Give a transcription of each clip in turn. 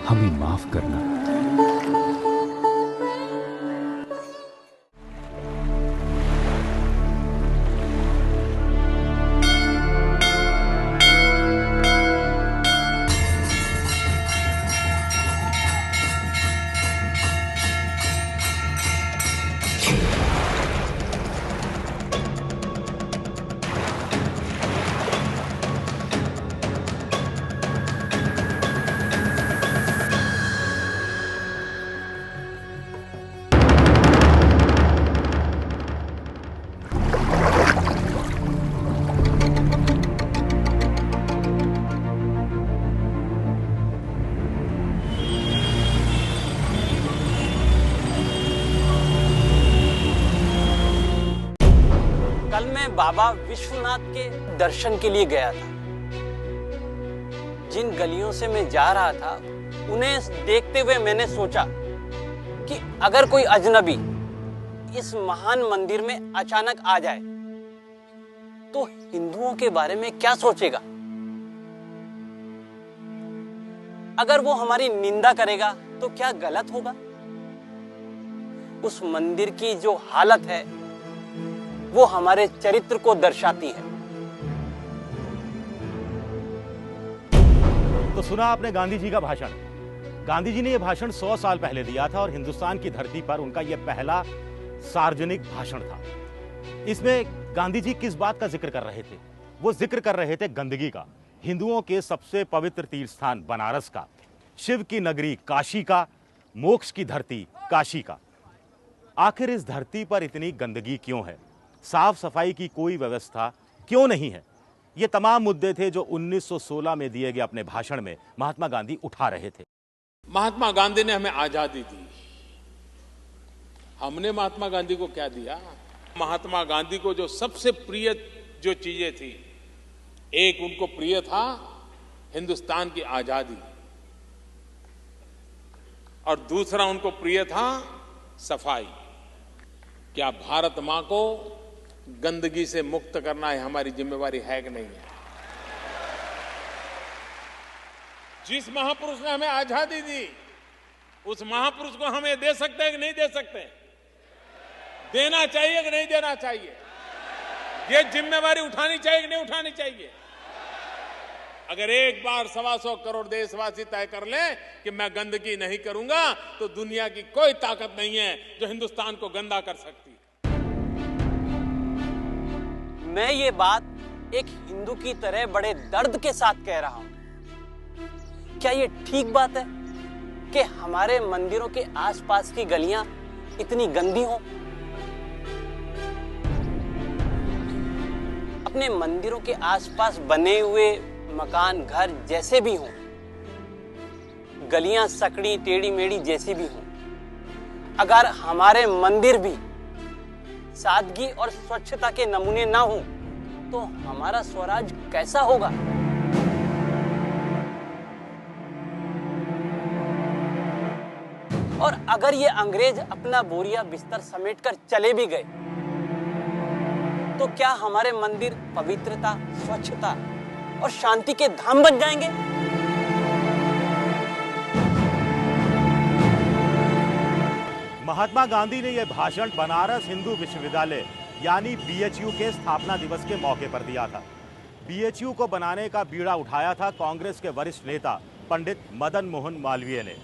हमें माफ करना। बाबा विश्वनाथ के दर्शन के लिए गया था। जिन गलियों से मैं जा रहा था उन्हें देखते हुए मैंने सोचा कि अगर कोई अजनबी इस महान मंदिर में अचानक आ जाए तो हिंदुओं के बारे में क्या सोचेगा। अगर वो हमारी निंदा करेगा तो क्या गलत होगा। उस मंदिर की जो हालत है वो हमारे चरित्र को दर्शाती है। तो सुना आपने गांधी जी का भाषण। गांधी जी ने यह भाषण 100 साल पहले दिया था और हिंदुस्तान की धरती पर उनका यह पहला सार्वजनिक भाषण था। इसमें गांधी जी किस बात का जिक्र कर रहे थे? वो जिक्र कर रहे थे गंदगी का, हिंदुओं के सबसे पवित्र तीर्थ स्थान बनारस का, शिव की नगरी काशी का, मोक्ष की धरती काशी का। आखिर इस धरती पर इतनी गंदगी क्यों है? साफ सफाई की कोई व्यवस्था क्यों नहीं है? ये तमाम मुद्दे थे जो 1916 में दिए गए अपने भाषण में महात्मा गांधी उठा रहे थे। महात्मा गांधी ने हमें आजादी दी। हमने महात्मा गांधी को क्या दिया? महात्मा गांधी को जो सबसे प्रिय जो चीजें थी, एक उनको प्रिय था हिंदुस्तान की आजादी, और दूसरा उनको प्रिय था सफाई। क्या भारत मां को गंदगी से मुक्त करना है हमारी जिम्मेवारी है कि नहीं है? जिस महापुरुष ने हमें आजादी दी, उस महापुरुष को हम ये दे सकते हैं कि नहीं दे सकते? देना चाहिए कि नहीं देना चाहिए? ये जिम्मेवारी उठानी चाहिए कि नहीं उठानी चाहिए? अगर एक बार 125 करोड़ देशवासी तय कर लें कि मैं गंदगी नहीं करूंगा, तो दुनिया की कोई ताकत नहीं है जो हिंदुस्तान को गंदा कर सकती है। मैं ये बात एक हिंदू की तरह बड़े दर्द के साथ कह रहा हूं। क्या ये ठीक बात है कि हमारे मंदिरों के आसपास की गलियां इतनी गंदी हों? अपने मंदिरों के आसपास बने हुए मकान, घर जैसे भी हों, गलियां सकड़ी टेढ़ी मेढ़ी जैसी भी हों, अगर हमारे मंदिर भी सादगी और स्वच्छता के नमूने ना हो तो हमारा स्वराज कैसा होगा? और अगर ये अंग्रेज अपना बोरिया बिस्तर समेटकर चले भी गए तो क्या हमारे मंदिर पवित्रता, स्वच्छता और शांति के धाम बन जाएंगे? महात्मा गांधी ने यह भाषण बनारस हिंदू विश्वविद्यालय यानी बीएचयू के स्थापना दिवस के मौके पर दिया था। बीएचयू को बनाने का बीड़ा उठाया था कांग्रेस के वरिष्ठ नेता पंडित मदन मोहन मालवीय ने।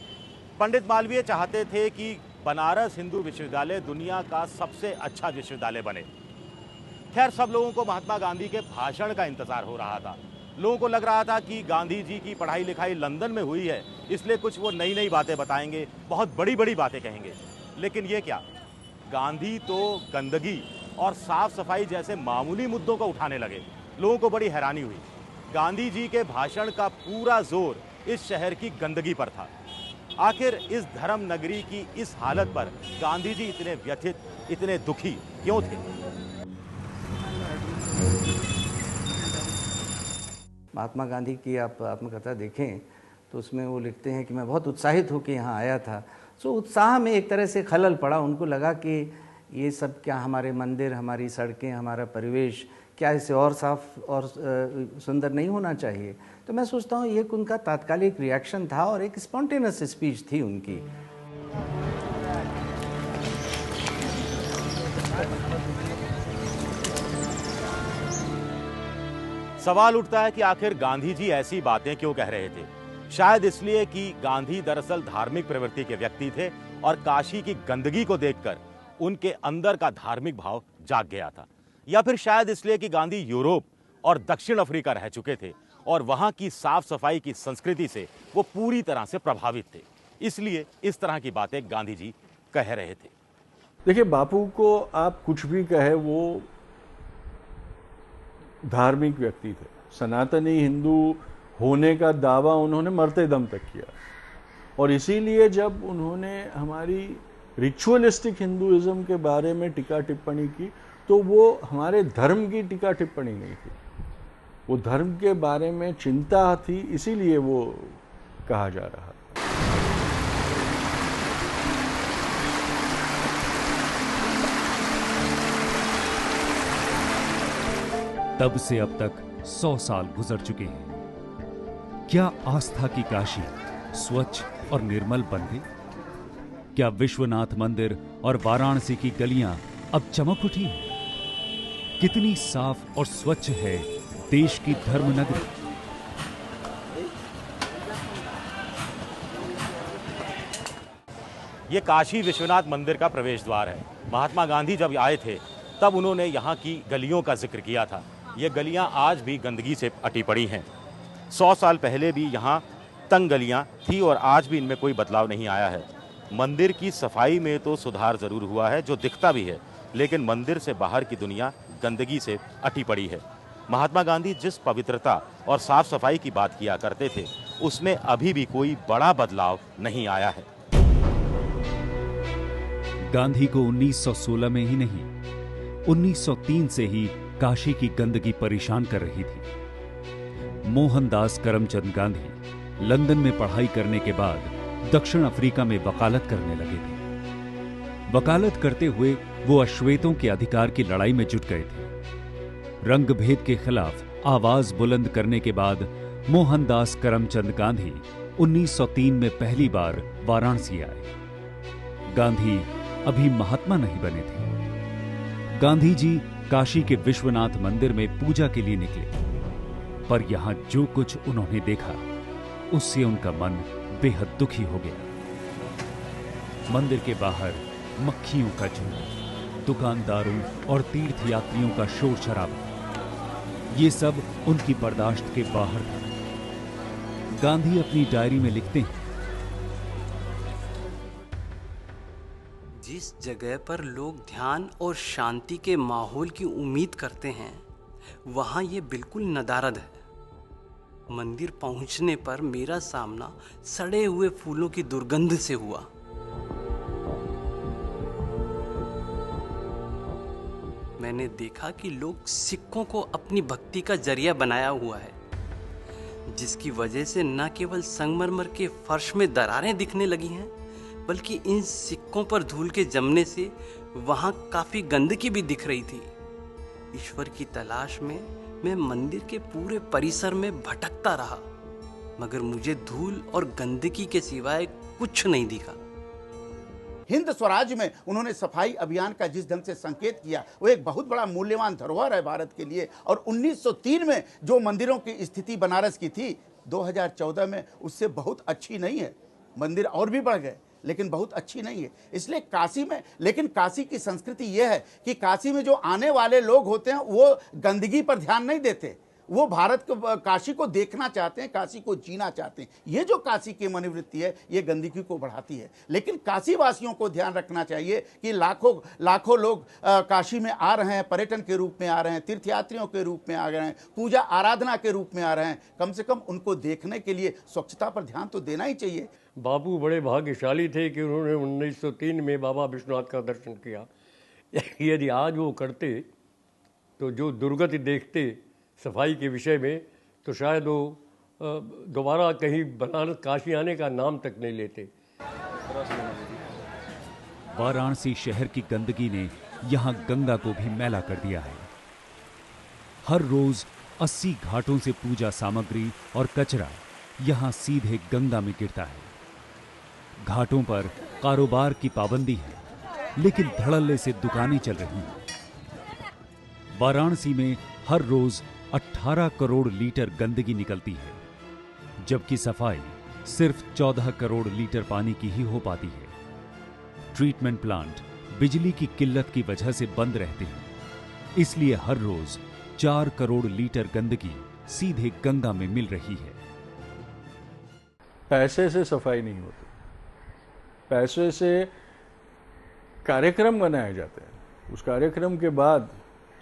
पंडित मालवीय चाहते थे कि बनारस हिंदू विश्वविद्यालय दुनिया का सबसे अच्छा विश्वविद्यालय बने। खैर, सब लोगों को महात्मा गांधी के भाषण का इंतजार हो रहा था। लोगों को लग रहा था कि गांधी जी की पढ़ाई लिखाई लंदन में हुई है, इसलिए कुछ वो नई नई बातें बताएंगे, बहुत बड़ी बड़ी बातें कहेंगे। लेकिन ये क्या, गांधी तो गंदगी और साफ सफाई जैसे मामूली मुद्दों को उठाने लगे। लोगों को बड़ी हैरानी हुई। गांधी जी के भाषण का पूरा जोर इस शहर की गंदगी पर था। आखिर इस धर्म नगरी की इस हालत पर गांधी जी इतने व्यथित, इतने दुखी क्यों थे? महात्मा गांधी की आप आत्मकथा देखें तो उसमें वो लिखते हैं कि मैं बहुत उत्साहित होकर यहाँ आया था। सो उत्साह में एक तरह से खलल पड़ा। उनको लगा कि ये सब क्या, हमारे मंदिर, हमारी सड़कें, हमारा परिवेश क्या इसे और साफ और सुंदर नहीं होना चाहिए? तो मैं सोचता हूँ ये उनका तात्कालिक रिएक्शन था और एक स्पॉन्टेनियस स्पीच थी उनकी। सवाल उठता है कि आखिर गांधी जी ऐसी बातें क्यों कह रहे थे? शायद इसलिए कि गांधी दरअसल धार्मिक प्रवृत्ति के व्यक्ति थे और काशी की गंदगी को देखकर उनके अंदर का धार्मिक भाव जाग गया था, या फिर शायद इसलिए कि गांधी यूरोप और दक्षिण अफ्रीका रह चुके थे और वहां की साफ सफाई की संस्कृति से वो पूरी तरह से प्रभावित थे, इसलिए इस तरह की बातें गांधी जी कह रहे थे। देखिए, बापू को आप कुछ भी कहे, वो धार्मिक व्यक्ति थे। सनातनी हिंदू होने का दावा उन्होंने मरते दम तक किया, और इसीलिए जब उन्होंने हमारी रिचुअलिस्टिक हिंदुइज्म के बारे में टीका टिप्पणी की तो वो हमारे धर्म की टीका टिप्पणी नहीं थी, वो धर्म के बारे में चिंता थी, इसीलिए वो कहा जा रहा। तब से अब तक 100 साल गुजर चुके हैं। क्या आस्था की काशी स्वच्छ और निर्मल बन गई? क्या विश्वनाथ मंदिर और वाराणसी की गलियां अब चमक उठी? कितनी साफ और स्वच्छ है देश की धर्म नगरी। ये काशी विश्वनाथ मंदिर का प्रवेश द्वार है। महात्मा गांधी जब आए थे तब उन्होंने यहाँ की गलियों का जिक्र किया था। ये गलियाँ आज भी गंदगी से अटी पड़ी हैं। 100 साल पहले भी यहाँ तंग गलियाँ थी और आज भी इनमें कोई बदलाव नहीं आया है। मंदिर की सफाई में तो सुधार जरूर हुआ है, जो दिखता भी है, लेकिन मंदिर से बाहर की दुनिया गंदगी से अटी पड़ी है। महात्मा गांधी जिस पवित्रता और साफ सफाई की बात किया करते थे, उसमें अभी भी कोई बड़ा बदलाव नहीं आया है। गांधी को 1916 में ही नहीं, 1903 से ही काशी की गंदगी परेशान कर रही थी। मोहनदास करमचंद गांधी लंदन में पढ़ाई करने के बाद दक्षिण अफ्रीका में वकालत करने लगे थे। वकालत करते हुए वो अश्वेतों के अधिकार की लड़ाई में जुट गए थे। रंग भेद के खिलाफ आवाज बुलंद करने के बाद मोहनदास करमचंद गांधी 1903 में पहली बार वाराणसी आए। गांधी अभी महात्मा नहीं बने थे। गांधी जी काशी के विश्वनाथ मंदिर में पूजा के लिए निकले, पर यहां जो कुछ उन्होंने देखा उससे उनका मन बेहद दुखी हो गया। मंदिर के बाहर मक्खियों का झुंड, दुकानदारों और तीर्थयात्रियों का शोर शराबा, ये सब उनकी बर्दाश्त के बाहर था। गांधी अपनी डायरी में लिखते हैं, जिस जगह पर लोग ध्यान और शांति के माहौल की उम्मीद करते हैं, वहां ये बिल्कुल नदारद है। मंदिर पहुंचने पर मेरा सामना सड़े हुए फूलों की दुर्गंध से हुआ। मैंने देखा कि लोग सिक्कों को अपनी भक्ति का जरिया बनाया हुआ है, जिसकी वजह से न केवल संगमरमर के फर्श में दरारें दिखने लगी हैं, बल्कि इन सिक्कों पर धूल के जमने से वहां काफी गंदगी भी दिख रही थी। ईश्वर की तलाश में मैं मंदिर के पूरे परिसर में भटकता रहा, मगर मुझे धूल और गंदगी के सिवाय कुछ नहीं दिखा। हिंद स्वराज में उन्होंने सफाई अभियान का जिस ढंग से संकेत किया, वो एक बहुत बड़ा मूल्यवान धरोहर है भारत के लिए। और 1903 में जो मंदिरों की स्थिति बनारस की थी, 2014 में उससे बहुत अच्छी नहीं है। मंदिर और भी बढ़ गए, लेकिन बहुत अच्छी नहीं है। इसलिए काशी में, लेकिन काशी की संस्कृति यह है कि काशी में जो आने वाले लोग होते हैं वो गंदगी पर ध्यान नहीं देते, वो भारत को, काशी को देखना चाहते हैं, काशी को जीना चाहते हैं। ये जो काशी की मनोवृत्ति है, ये गंदगी को बढ़ाती है। लेकिन काशी वासियों को ध्यान रखना चाहिए कि लाखों लोग काशी में आ रहे हैं, पर्यटन के रूप में आ रहे हैं, तीर्थयात्रियों के रूप में आ रहे हैं, पूजा आराधना के रूप में आ रहे हैं। कम से कम उनको देखने के लिए स्वच्छता पर ध्यान तो देना ही चाहिए। बापू बड़े भाग्यशाली थे कि उन्होंने 1903 में बाबा विश्वनाथ का दर्शन किया। यदि आज वो करते तो जो दुर्गति देखते सफाई के विषय में, तो शायद वो दोबारा कहीं बनारस काशी आने का नाम तक नहीं लेते। वाराणसी शहर की गंदगी ने यहां गंगा को भी मैला कर दिया है। हर रोज 80 घाटों से पूजा सामग्री और कचरा यहां सीधे गंगा में गिरता है। घाटों पर कारोबार की पाबंदी है, लेकिन धड़ल्ले से दुकानें चल रही हैं। वाराणसी में हर रोज 18 करोड़ लीटर गंदगी निकलती है, जबकि सफाई सिर्फ 14 करोड़ लीटर पानी की ही हो पाती है। ट्रीटमेंट प्लांट बिजली की किल्लत की वजह से बंद रहते हैं, इसलिए हर रोज 4 करोड़ लीटर गंदगी सीधे गंगा में मिल रही है। पैसे से सफाई नहीं होती, पैसे से कार्यक्रम बनाए जाते हैं। उस कार्यक्रम के बाद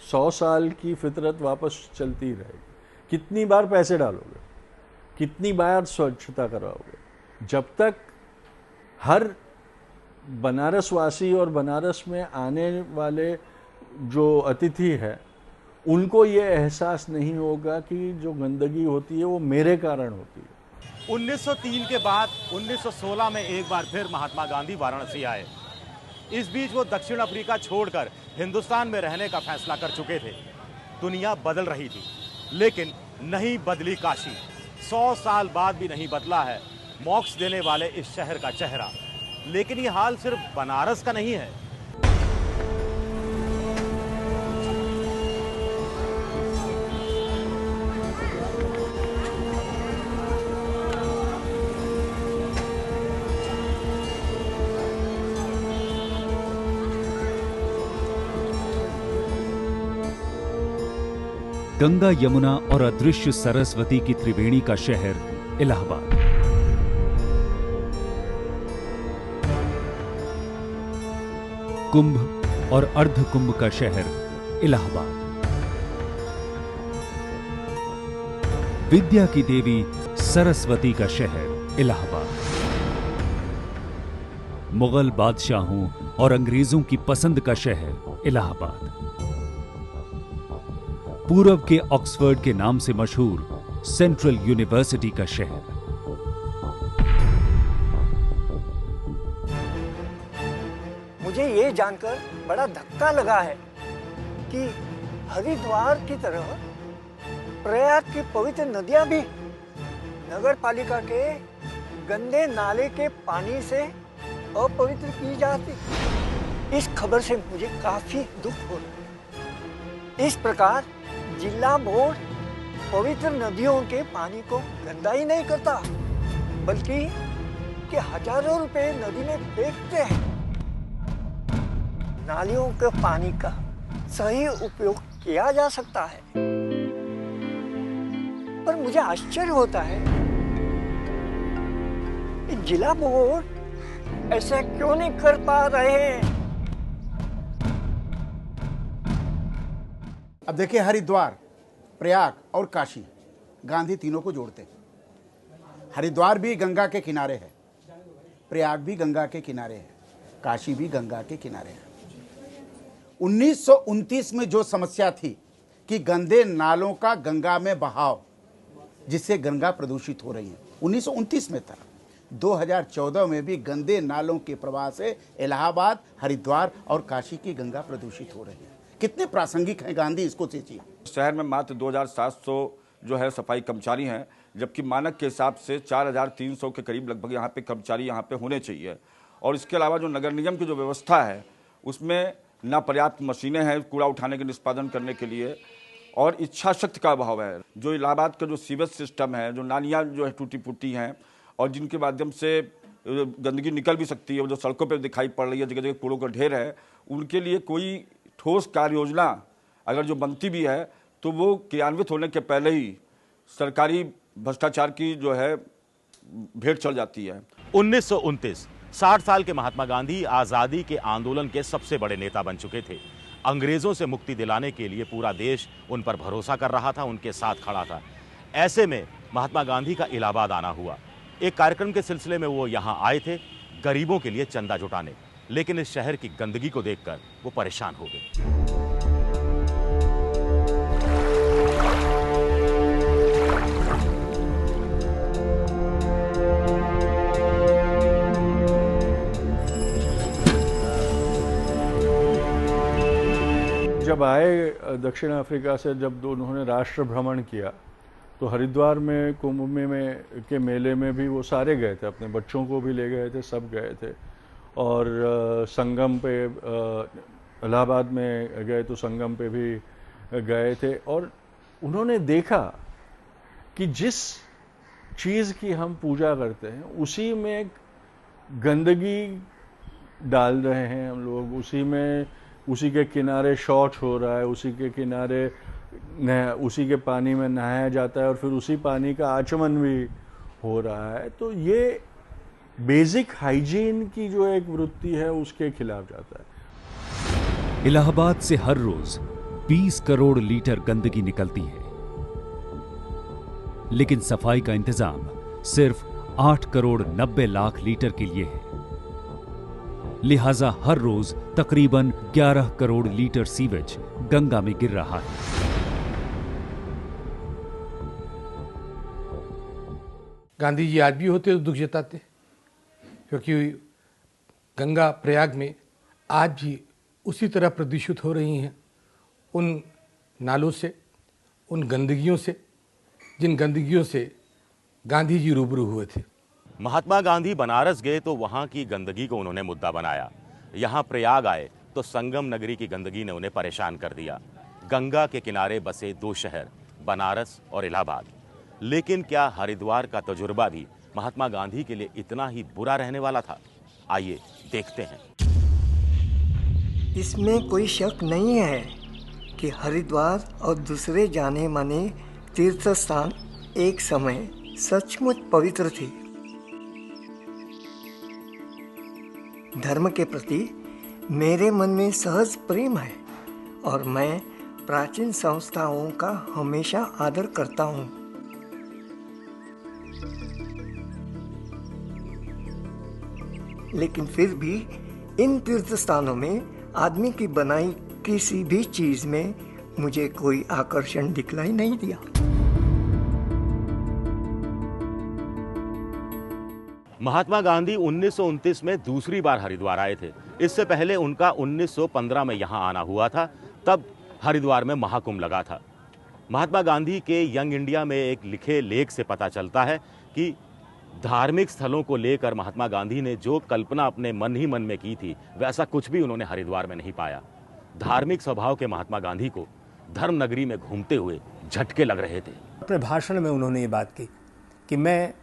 100 साल की फितरत वापस चलती रहेगी। कितनी बार पैसे डालोगे, कितनी बार स्वच्छता कराओगे? जब तक हर बनारस वासी और बनारस में आने वाले जो अतिथि है उनको ये एहसास नहीं होगा कि जो गंदगी होती है वो मेरे कारण होती है। 1903 के बाद 1916 में एक बार फिर महात्मा गांधी वाराणसी आए। इस बीच वो दक्षिण अफ्रीका छोड़कर हिंदुस्तान में रहने का फैसला कर चुके थे। दुनिया बदल रही थी, लेकिन नहीं बदली काशी। 100 साल बाद भी नहीं बदला है मोक्ष देने वाले इस शहर का चेहरा। लेकिन ये हाल सिर्फ बनारस का नहीं है। गंगा, यमुना और अदृश्य सरस्वती की त्रिवेणी का शहर इलाहाबाद। कुंभ और अर्ध कुंभ का शहर इलाहाबाद। विद्या की देवी सरस्वती का शहर इलाहाबाद। मुगल बादशाहों और अंग्रेजों की पसंद का शहर इलाहाबाद। पूरब के ऑक्सफोर्ड के नाम से मशहूर सेंट्रल यूनिवर्सिटी का शहर। मुझे ये जानकर बड़ा धक्का लगा है कि हरिद्वार की तरह प्रयाग की पवित्र नदियां भी नगर पालिका के गंदे नाले के पानी से अपवित्र की जाती। इस खबर से मुझे काफी दुख हो रहा है। इस प्रकार जिला बोर्ड पवित्र नदियों के पानी को गंदा ही नहीं करता, बल्कि कि हजारों रुपए नदी में फेंकते हैं। नालियों के पानी का सही उपयोग किया जा सकता है, पर मुझे आश्चर्य होता है कि जिला बोर्ड ऐसा क्यों नहीं कर पा रहे हैं। अब देखिए, हरिद्वार, प्रयाग और काशी, गांधी तीनों को जोड़ते हैं। हरिद्वार भी गंगा के किनारे है, प्रयाग भी गंगा के किनारे है, काशी भी गंगा के किनारे है। 1929 में जो समस्या थी कि गंदे नालों का गंगा में बहाव, जिससे गंगा प्रदूषित हो रही है, 1929 में था। 2014 में भी गंदे नालों के प्रवाह से इलाहाबाद, हरिद्वार और काशी की गंगा प्रदूषित हो रही है। कितने प्रासंगिक हैं गांधी, इसको सोचिए। शहर में मात्र 2700 जो है सफाई कर्मचारी हैं, जबकि मानक के हिसाब से 4300 के करीब लगभग यहाँ पे कर्मचारी यहाँ पे होने चाहिए। और इसके अलावा जो नगर निगम की जो व्यवस्था है उसमें ना पर्याप्त मशीनें हैं कूड़ा उठाने के निष्पादन करने के लिए, और इच्छा शक्ति का अभाव है। जो इलाहाबाद का जो सीवेज सिस्टम है, जो नालियाँ जो है टूटी फूटी हैं और जिनके माध्यम से गंदगी निकल भी सकती है, वो जो सड़कों पर दिखाई पड़ रही है, जगह जगह कूड़ों का ढेर है, उनके लिए कोई ठोस कार्य योजना अगर जो बनती भी है तो वो क्रियान्वित होने के पहले ही सरकारी भ्रष्टाचार की जो है भेंट चढ़ जाती है। 1929, 60 साल के महात्मा गांधी आजादी के आंदोलन के सबसे बड़े नेता बन चुके थे। अंग्रेजों से मुक्ति दिलाने के लिए पूरा देश उन पर भरोसा कर रहा था, उनके साथ खड़ा था। ऐसे में महात्मा गांधी का इलाहाबाद आना हुआ। एक कार्यक्रम के सिलसिले में वो यहाँ आए थे गरीबों के लिए चंदा जुटाने, लेकिन इस शहर की गंदगी को देखकर वो परेशान हो गए। जब जब आए दक्षिण अफ्रीका से, जब उन्होंने राष्ट्र भ्रमण किया, तो हरिद्वार में कुंभ में के मेले में भी वो सारे गए थे, अपने बच्चों को भी ले गए थे, सब गए थे। और संगम पे इलाहाबाद में गए तो संगम पे भी गए थे। और उन्होंने देखा कि जिस चीज़ की हम पूजा करते हैं उसी में गंदगी डाल रहे हैं हम लोग, उसी के किनारे शौच हो रहा है, उसी के किनारे उसी के पानी में नहाया जाता है और फिर उसी पानी का आचमन भी हो रहा है। तो ये बेसिक हाइजीन की जो एक वृत्ति है उसके खिलाफ जाता है। इलाहाबाद से हर रोज 20 करोड़ लीटर गंदगी निकलती है, लेकिन सफाई का इंतजाम सिर्फ 8 करोड़ 90 लाख लीटर के लिए है। लिहाजा हर रोज तकरीबन 11 करोड़ लीटर सीवेज गंगा में गिर रहा है। गांधी जी आज भी होते तो दुख जताते, क्योंकि गंगा प्रयाग में आज भी उसी तरह प्रदूषित हो रही हैं उन नालों से, उन गंदगियों से, जिन गंदगियों से गांधी जी रूबरू हुए थे। महात्मा गांधी बनारस गए तो वहाँ की गंदगी को उन्होंने मुद्दा बनाया। यहाँ प्रयाग आए तो संगम नगरी की गंदगी ने उन्हें परेशान कर दिया। गंगा के किनारे बसे 2 शहर, बनारस और इलाहाबाद। लेकिन क्या हरिद्वार का तजुर्बा भी महात्मा गांधी के लिए इतना ही बुरा रहने वाला था? आइए देखते हैं। इसमें कोई शक नहीं है कि हरिद्वार और दूसरे जाने माने तीर्थ स्थान एक समय सचमुच पवित्र थे। धर्म के प्रति मेरे मन में सहज प्रेम है और मैं प्राचीन संस्थाओं का हमेशा आदर करता हूँ। लेकिन फिर भी इन तीर्थ स्थानों में आदमी की बनाई किसी भी चीज में मुझे कोई आकर्षण दिखलाई नहीं दिया। महात्मा गांधी 1929 में दूसरी बार हरिद्वार आए थे। इससे पहले उनका 1915 में यहाँ आना हुआ था, तब हरिद्वार में महाकुंभ लगा था। महात्मा गांधी के यंग इंडिया में एक लिखे लेख से पता चलता है कि धार्मिक स्थलों को लेकर महात्मा गांधी ने जो कल्पना अपने मन ही मन में की थी, वैसा कुछ भी उन्होंने हरिद्वार में नहीं पाया। धार्मिक स्वभाव के महात्मा गांधी को धर्म नगरी में घूमते हुए झटके लग रहे थे। अपने भाषण में उन्होंने ये बात की कि मैं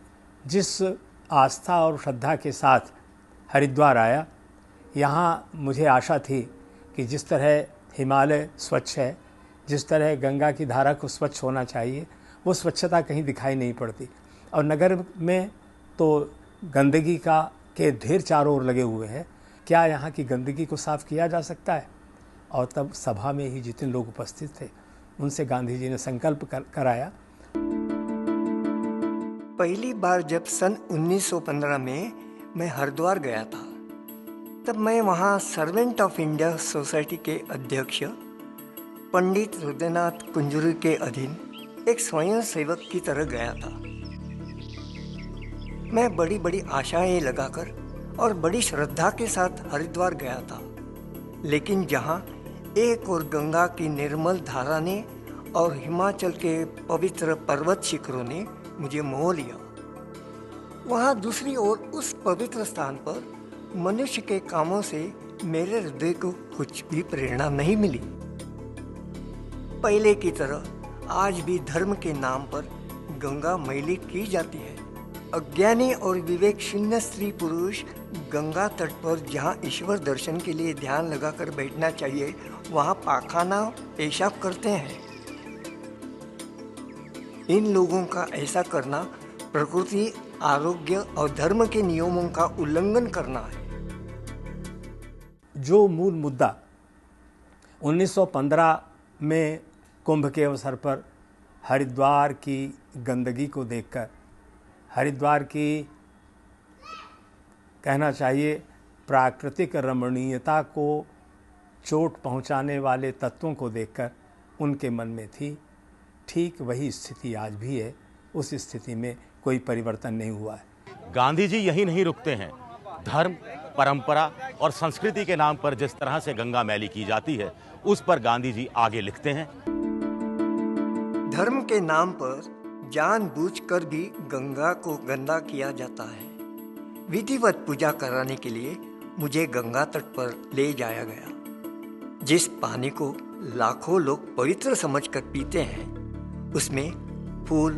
जिस आस्था और श्रद्धा के साथ हरिद्वार आया, यहाँ मुझे आशा थी कि जिस तरह हिमालय स्वच्छ है, जिस तरह गंगा की धारा को स्वच्छ होना चाहिए, वो स्वच्छता कहीं दिखाई नहीं पड़ती। और नगर में तो गंदगी के ढेर चारों ओर लगे हुए हैं। क्या यहाँ की गंदगी को साफ किया जा सकता है? और तब सभा में ही जितने लोग उपस्थित थे उनसे गांधी जी ने संकल्प कराया। पहली बार जब सन 1915 में मैं हरिद्वार गया था, तब मैं वहाँ सर्वेंट ऑफ इंडिया सोसाइटी के अध्यक्ष पंडित हृदयनाथ कुंजरू के अधीन एक स्वयं सेवक की तरह गया था। मैं बड़ी बड़ी आशाएं लगाकर और बड़ी श्रद्धा के साथ हरिद्वार गया था, लेकिन जहाँ एक और गंगा की निर्मल धारा ने और हिमाचल के पवित्र पर्वत शिखरों ने मुझे मोह लिया, वहाँ दूसरी ओर उस पवित्र स्थान पर मनुष्य के कामों से मेरे हृदय को कुछ भी प्रेरणा नहीं मिली। पहले की तरह आज भी धर्म के नाम पर गंगा मैली की जाती है। अज्ञानी और विवेक शून्य स्त्री पुरुष गंगा तट पर जहाँ ईश्वर दर्शन के लिए ध्यान लगाकर बैठना चाहिए, वहाँ पाखाना पेशाब करते हैं। इन लोगों का ऐसा करना प्रकृति, आरोग्य और धर्म के नियमों का उल्लंघन करना है। जो मूल मुद्दा 1915 में कुंभ के अवसर पर हरिद्वार की गंदगी को देखकर, हरिद्वार की कहना चाहिए प्राकृतिक रमणीयता को चोट पहुंचाने वाले तत्वों को देखकर उनके मन में थी, ठीक वही स्थिति आज भी है। उस स्थिति में कोई परिवर्तन नहीं हुआ है। गांधी जी यही नहीं रुकते हैं, धर्म परंपरा और संस्कृति के नाम पर जिस तरह से गंगा मैली की जाती है, उस पर गांधी जी आगे लिखते हैं, धर्म के नाम पर जानबूझकर भी गंगा को गंदा किया जाता है। विधिवत पूजा कराने के लिए मुझे गंगा तट पर ले जाया गया। जिस पानी को लाखों लोग पवित्र समझकर पीते हैं, उसमें फूल,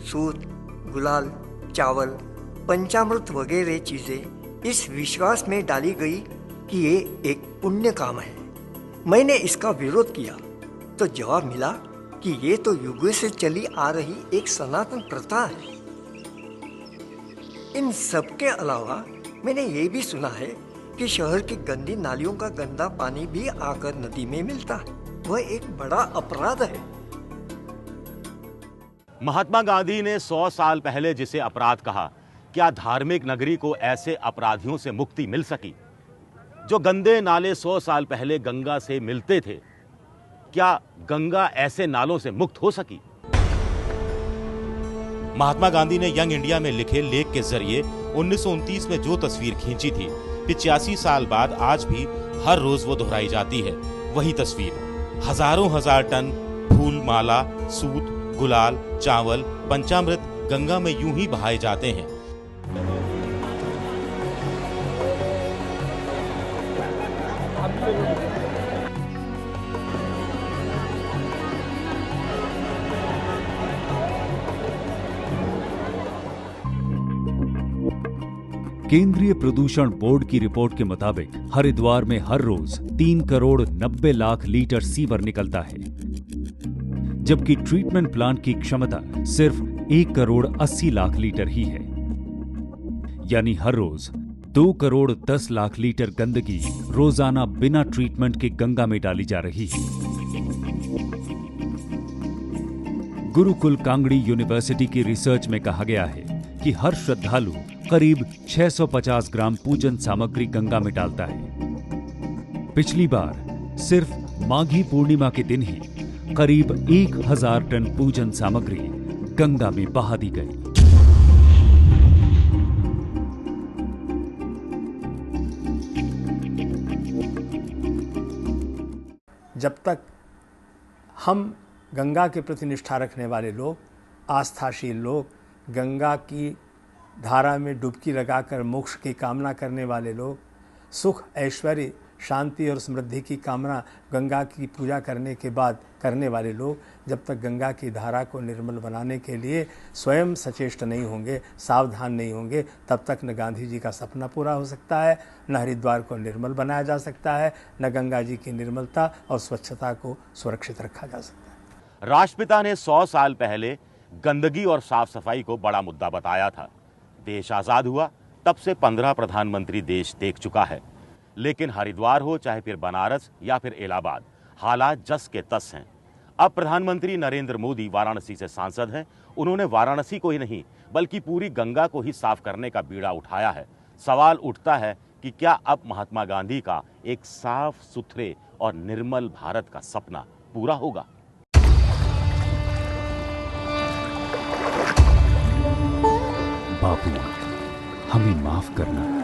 सूत, गुलाल, चावल, पंचामृत वगैरह चीजें इस विश्वास में डाली गई कि ये एक पुण्य काम है। मैंने इसका विरोध किया तो जवाब मिला कि ये तो युगों से चली आ रही एक सनातन प्रथा है। इन सब के अलावा मैंने ये भी सुना है कि शहर की गंदी नालियों का गंदा पानी भी आकर नदी में मिलता है। वह एक बड़ा अपराध है। महात्मा गांधी ने 100 साल पहले जिसे अपराध कहा, क्या धार्मिक नगरी को ऐसे अपराधियों से मुक्ति मिल सकी? जो गंदे नाले 100 साल पहले गंगा से मिलते थे, क्या गंगा ऐसे नालों से मुक्त हो सकी? महात्मा गांधी ने यंग इंडिया में लिखे लेख के जरिए 1929 में जो तस्वीर खींची थी, 85 साल बाद आज भी हर रोज वो दोहराई जाती है। वही तस्वीर, हजारों हजार टन फूल माला, सूत, गुलाल, चावल, पंचामृत गंगा में यूं ही बहाए जाते हैं। केंद्रीय प्रदूषण बोर्ड की रिपोर्ट के मुताबिक हरिद्वार में हर रोज 3 करोड़ 90 लाख लीटर सीवर निकलता है, जबकि ट्रीटमेंट प्लांट की क्षमता सिर्फ 1 करोड़ 80 लाख लीटर ही है। यानी हर रोज 2 करोड़ 10 लाख लीटर गंदगी रोजाना बिना ट्रीटमेंट के गंगा में डाली जा रही है। गुरुकुल कांगड़ी यूनिवर्सिटी की रिसर्च में कहा गया है कि हर श्रद्धालु करीब 650 ग्राम पूजन सामग्री गंगा में डालता है। पिछली बार सिर्फ माघी पूर्णिमा के दिन ही करीब 1000 टन पूजन सामग्री गंगा में बहा दी गई। जब तक हम गंगा के प्रति निष्ठा रखने वाले लोग, आस्थाशील लोग, गंगा की धारा में डुबकी लगाकर मोक्ष की कामना करने वाले लोग, सुख, ऐश्वर्य, शांति और समृद्धि की कामना गंगा की पूजा करने के बाद करने वाले लोग, जब तक गंगा की धारा को निर्मल बनाने के लिए स्वयं सचेष्ट नहीं होंगे, सावधान नहीं होंगे, तब तक न गांधी जी का सपना पूरा हो सकता है, न हरिद्वार को निर्मल बनाया जा सकता है, न गंगा जी की निर्मलता और स्वच्छता को सुरक्षित रखा जा सकता है। राष्ट्रपिता ने 100 साल पहले गंदगी और साफ सफाई को बड़ा मुद्दा बताया था। देश आजाद हुआ तब से 15 प्रधानमंत्री देश देख चुका है, लेकिन हरिद्वार हो चाहे फिर बनारस या फिर इलाहाबाद, हालात जस के तस हैं। अब प्रधानमंत्री नरेंद्र मोदी वाराणसी से सांसद हैं। उन्होंने वाराणसी को ही नहीं बल्कि पूरी गंगा को ही साफ करने का बीड़ा उठाया है। सवाल उठता है कि क्या अब महात्मा गांधी का एक साफ सुथरे और निर्मल भारत का सपना पूरा होगा? बापू, हमें माफ करना।